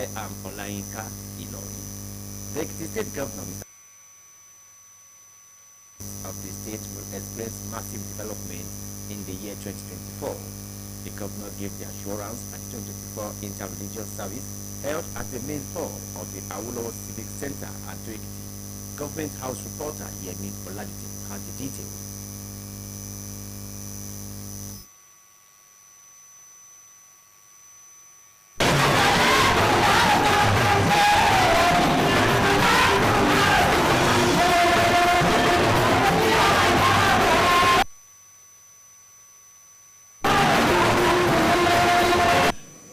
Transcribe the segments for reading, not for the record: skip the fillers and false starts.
I am Olayinka Ilori. The Ekiti State Governor of the state will experience massive development in the year 2024. The governor gave the assurance at the 2024 inter-religious service held at the main hall of the Awolowo Civic Center at Daybreak. Government House reporter Yemi Oladite has the details.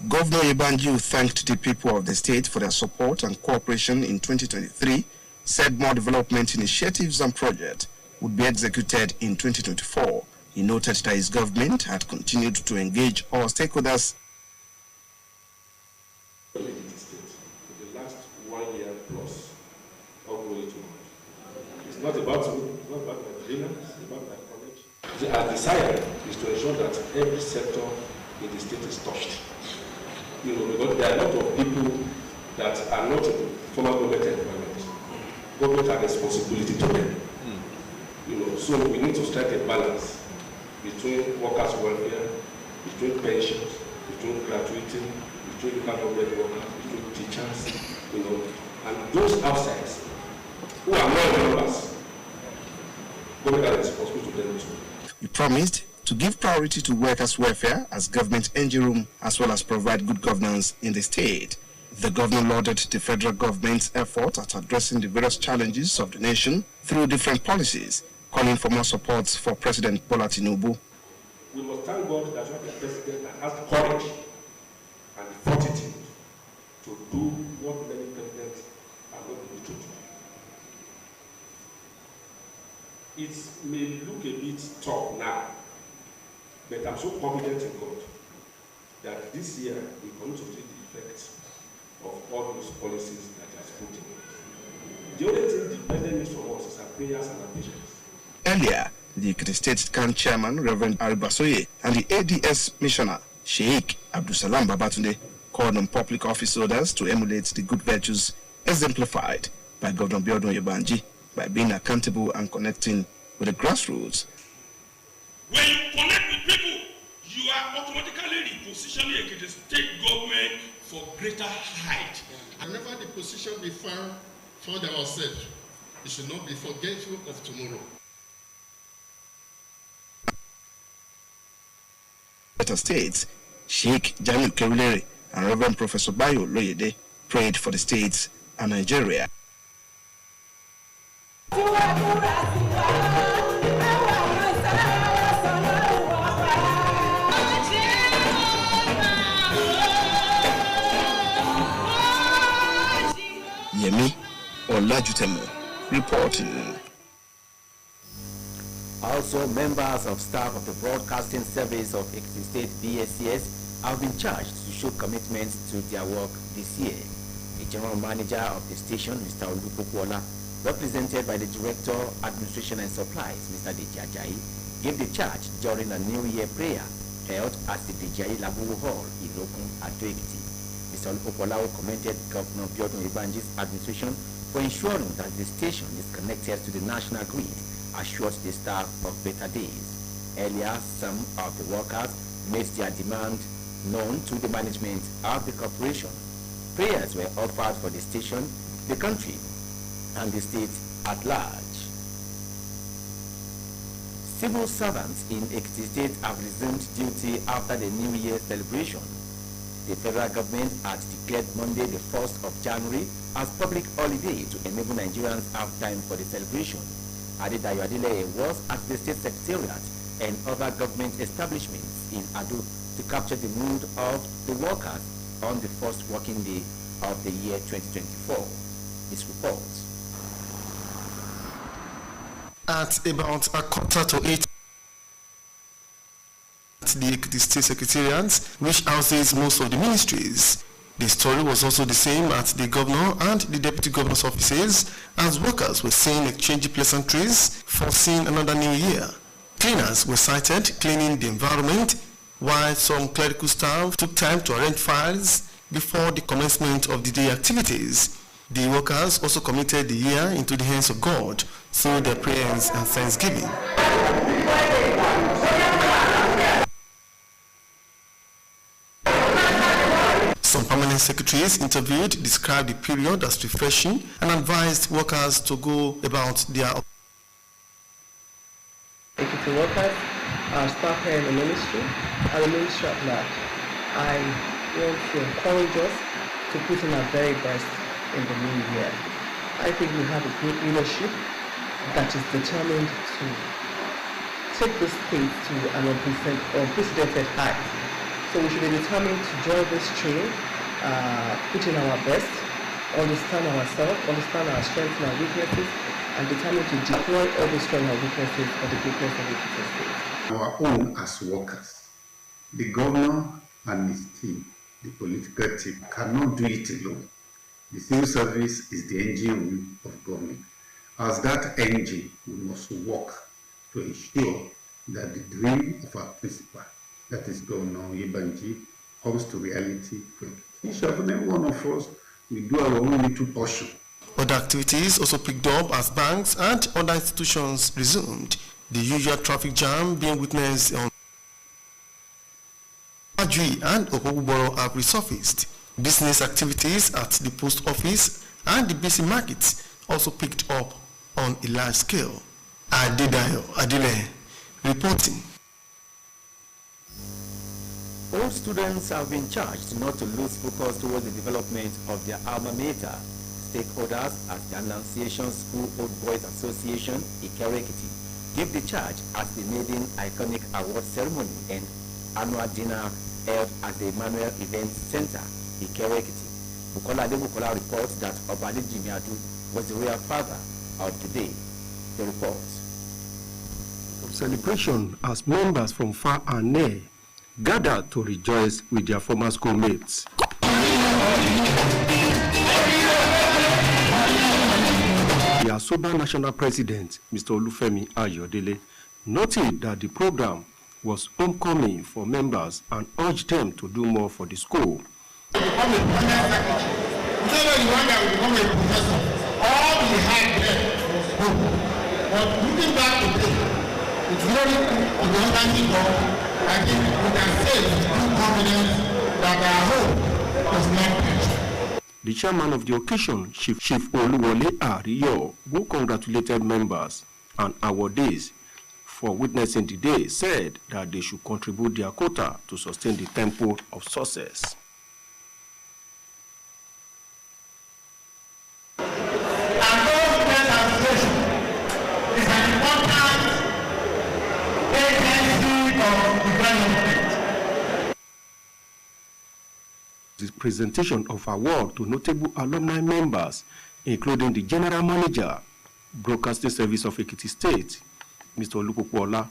Governor Yebanji thanked the people of the state for their support and cooperation in 2023, said more development initiatives and projects would be executed in 2024. He noted that his government had continued to engage all stakeholders. For the last 1 year plus, ongoing too much. It's not about my dream, it's about my college. Our desire is to ensure that every sector in the state is touched. You know, because there are a lot of people that are not in formal government environment. Government has responsibility to them. You know, so we need to strike a balance between workers' welfare, between pensions, between gratuity, between local government workers, between teachers, you know, and those outside who are not members. Government has responsibility to them too. He promised to give priority to workers' welfare as government engine room, as well as provide good governance in the state. The governor lauded the federal government's effort at addressing the various challenges of the nation through different policies, calling for more support for President Bola Tinubu. We must thank God that we have a president that has the courage and the fortitude to do what many presidents are not able to do. It may look a bit tough now, but I'm so confident in God that this year we're going to see the effects of all those policies that he has put in. The only thing the president needs from us is our prayers and our patience. Earlier, the Ekiti State CAN chairman, Reverend Aribasoye, and the ADS missioner, Sheikh Abdusalam Babatunde, called on public office holders to emulate the good virtues exemplified by Governor Biodun Yebanji by being accountable and connecting with the grassroots. When you connect with people, you are automatically repositioning Ekiti State government for greater height. Whenever the position we found ourselves, we should not be forgetful of tomorrow. States, Sheikh Jamil Kerulere and Reverend Professor Bayo Loyede prayed for the states and Nigeria. Yemi Olajutemo reporting. Also, members of staff of the Broadcasting Service of Ekiti State BSCS have been charged to show commitment to their work this year. The General Manager of the station, Mr. Olupokuola, represented by the Director, Administration and Supplies, Mr. Deji Ajayi, gave the charge during a New Year prayer held at the Deji Labubu Hall in Lokun at Ekiti. Mr. Olupokuola commended Governor Biodun Yebanji's administration for ensuring that the station is connected to the national grid, assured the staff of better days. Earlier, some of the workers made their demand known to the management of the corporation. Prayers were offered for the station, the country, and the state at large. Civil servants in Ekiti State have resumed duty after the New Year celebration. The federal government had declared Monday the 1st of January as public holiday to enable Nigerians have time for the celebration. Adedayo Adeleye was at the State Secretariat and other government establishments in Ado to capture the mood of the workers on the first working day of the year 2024. His report. At about 7:45 at the Ekiti State Secretariat, which houses most of the ministries. The story was also the same at the governor and the deputy governor's offices, as workers were seen exchanging pleasantries, foreseeing another new year. Cleaners were sighted cleaning the environment, while some clerical staff took time to arrange files before the commencement of the day activities. The workers also committed the year into the hands of God through their prayers and thanksgiving. Some permanent secretaries interviewed described the period as refreshing and advised workers to go about their Ekiti workers, our staff here in the ministry, and the ministry at large. I want to encourage us to put in our very best in the new year. I think we have a great leadership that is determined to take the state to an unprecedented height. So we should be determined to join this train, put in our best, understand ourselves, understand our strengths and our weaknesses, and determined to deploy all the strengths and weaknesses for the greatness of the state. Our own as workers, the governor and his team, the political team, cannot do it alone. The civil service is the engine room of government. As that engine, we must work to ensure that the dream of our principal, that is Governor Yebanji, comes to reality for each and every one of us. We do our own little portion. Other activities also picked up as banks and other institutions resumed. The usual traffic jam being witnessed on Ajui and Okobuboro have resurfaced. Business activities at the post office and the busy markets also picked up on a large scale. Adedayo Adile reporting. All students have been charged not to lose focus towards the development of their alma mater. Stakeholders at the Annunciation School Old Boys Association, Ikerekiti, gave the charge at the maiden iconic award ceremony and annual dinner held at the Emmanuel Event Center, Ikerekiti. Bukola Adebukola reports that Obali Jimiadu was the real father of the day. The report. Celebration as members from far and near gathered to rejoice with their former schoolmates. The Asoba National President, Mr. Olufemi Ayodele, noted that the program was homecoming for members and urged them to do more for the school. Become a permanent secretary. You know the one that will become a professor. All we had there was hope. But looking back today, it's very cool on the understanding of, I think we can say with true confidence that our hope was not perished. The chairman of the occasion, Chief Oluwole Ariyo, who congratulated members and awardees for witnessing the day, said that they should contribute their quota to sustain the tempo of success. The presentation of award to notable alumni members, including the General Manager, Broadcasting Service of Ekiti State, Mr. Olupopola,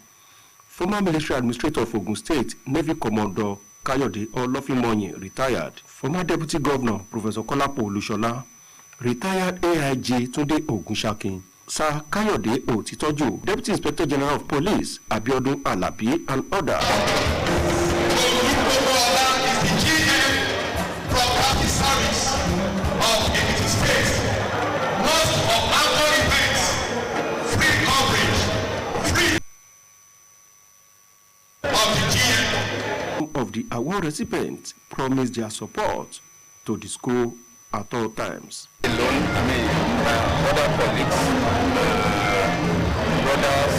former Military Administrator of Ogun State, Navy Commodore Kayode Olofimoyin, retired, former Deputy Governor, Professor Kolapo Olushola, retired AIG Tunde Ogunshakin, Sir Kayode Otitoju, Deputy Inspector General of Police, Abiodun Alabi, and others. Of the award recipients promised their support to the school at all times. Other colleagues, brothers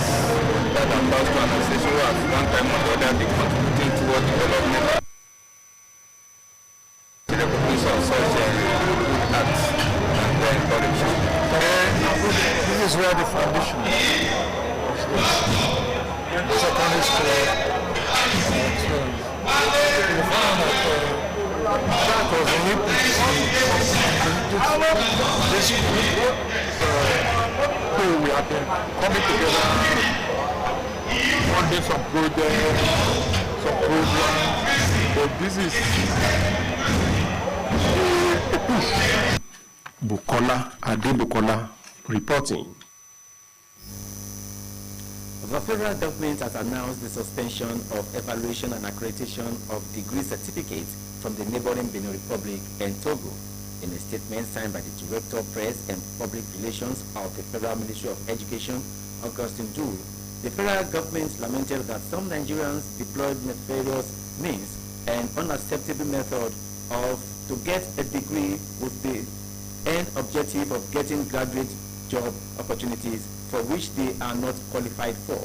that are passed to an association who at one time or the other been contributing toward development. The recognition of such acts and very encouraging. This is where the foundation of the secondary school we have been coming together funding some projects, some programs, but this is a push. Bukola Adebukola reporting. The federal government has announced the suspension of evaluation and accreditation of degree certificates from the neighboring Benin Republic and Togo. In a statement signed by the Director of Press and Public Relations of the Federal Ministry of Education, Augustine Du, the federal government lamented that some Nigerians deployed nefarious means and unacceptable method to get a degree with the end objective of getting graduate job opportunities for which they are not qualified for.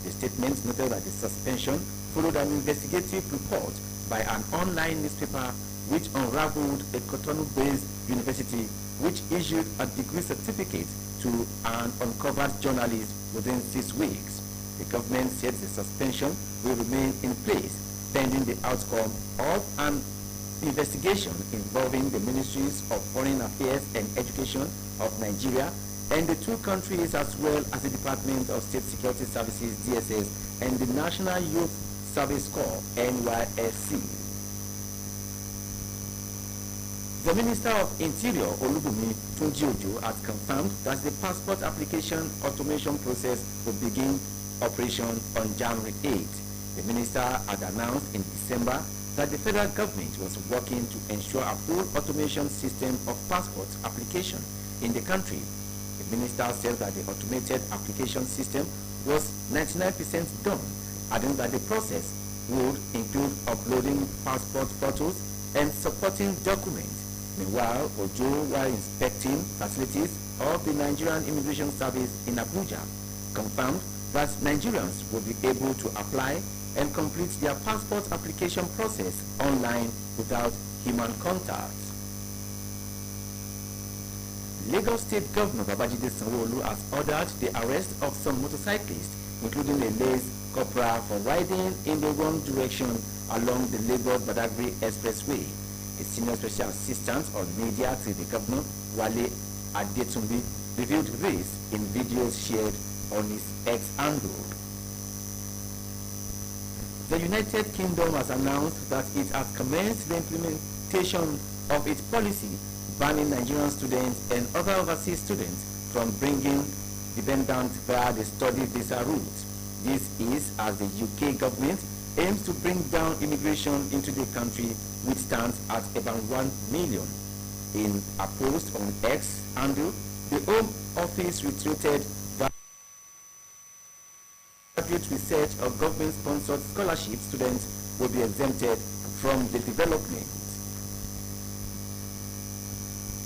The statement noted that the suspension followed an investigative report by an online newspaper which unraveled a Cotonou-based university which issued a degree certificate to an uncovered journalist within 6 weeks. The government said the suspension will remain in place pending the outcome of an investigation involving the Ministries of Foreign Affairs and Education of Nigeria and the two countries, as well as the Department of State Security Services (DSS) and the National Youth Service Corps (NYSC). The Minister of Interior, Olubunmi Tunji-Ojo, has confirmed that the passport application automation process will begin operation on January 8. The minister had announced in December that the federal government was working to ensure a full automation system of passport application in the country. The minister said that the automated application system was 99% done, adding that the process would include uploading passport photos and supporting documents. Meanwhile, Ojo, while inspecting facilities of the Nigerian Immigration Service in Abuja, confirmed that Nigerians will be able to apply and complete their passport application process online without human contact. Lagos State Governor Babajide Sanwo-Olu has ordered the arrest of some motorcyclists, including a lace corporal, for riding in the wrong direction along the Lagos-Badagry Expressway. A senior special assistant on media to the governor, Wale Adetunbi, revealed this in videos shared on his X handle. The United Kingdom has announced that it has commenced the implementation of its policy banning Nigerian students and other overseas students from bringing dependents via the study visa route. This is as the UK government aims to bring down immigration into the country, which stands at about 1 million. In a post on X handle, the Home Office reiterated that graduate research or government-sponsored scholarship students will be exempted from the development.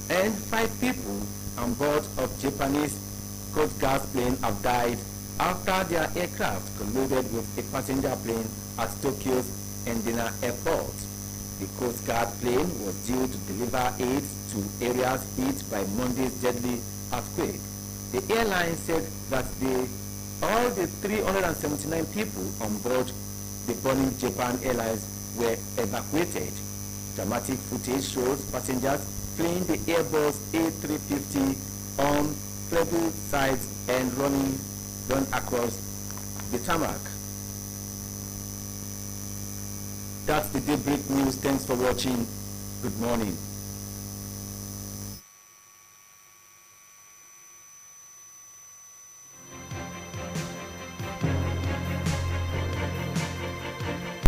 And 5 people on board of Japanese Coast Guard plane have died after their aircraft collided with a passenger plane at Tokyo's Endina Airport. The Coast Guard plane was due to deliver aid to areas hit by Monday's deadly earthquake. The airline said that all the 379 people on board the burning Japan Airlines were evacuated. Dramatic footage shows passengers fleeing the Airbus A350 on pebble sides and running across the tarmac. That's the Daybreak News. Thanks for watching. Good morning.